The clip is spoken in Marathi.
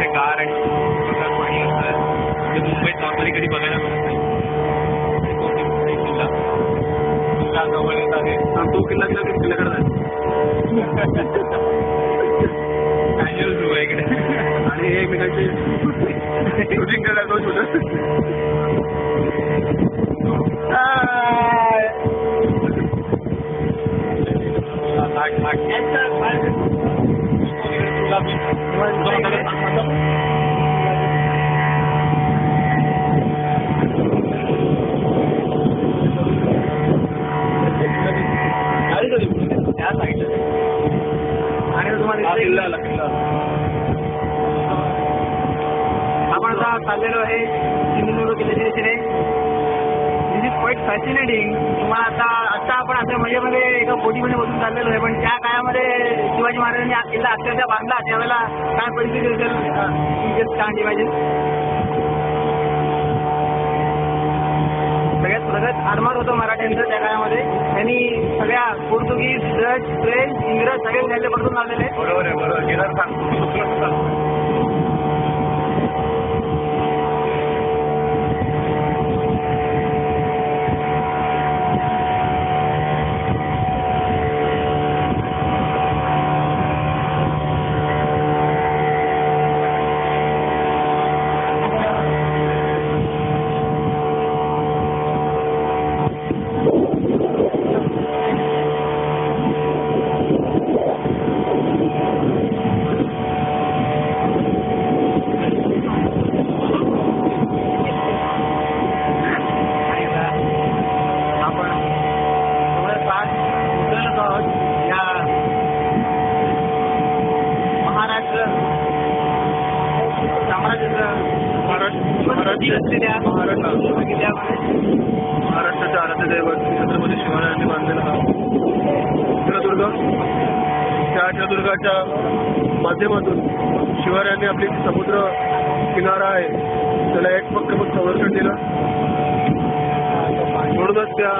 इथे गार आणि प्रकार पाणी असतं. ते मुंबईत नॉर्मली कधी बघायला मिळत नाही. किल्ला किल्ला जवळ येत आहे. तो किल्ला किल्ल्याकडे जायचं कॅज्युअल सुरू आहे इकडे आणि एकमेकांची शूटिंग करायला जाऊ आपण आता चाललेलो आहे सिंधुदुर्ग किल्ल्याच्या दिशेने. दिस इज क्वाईट फॅसिनेटिंग. तुम्हाला आता आपण अशा मजेमध्ये एका बोटीमध्ये बसून चाललेलो आहे, पण त्या काळामध्ये शिवाजी महाराजांनी हा किल्ला अक्षरशः बांधला त्यावेळेला काय परिस्थिती असेल कांड इमॅजिन. सगळ्यात प्रगत आरमार होतं मराठ्यांचं त्या काळामध्ये. त्यांनी सगळ्या पोर्तुगीज, डच, फ्रेंच, इंग्रज सगळे किल्ले पकडून लावलेले. बरोबर आहे बरोबर. महाराष्ट्राच्या आराध्य दैवत छत्रपती शिवरायांनी बांधलेला हा चित्रदुर्ग. त्या चित्रदुर्गाच्या माध्यमातून शिवरायांनी आपली समुद्र किनारा आहे त्याला एक पक्ष संरक्षण दिलं. म्हणूनच त्या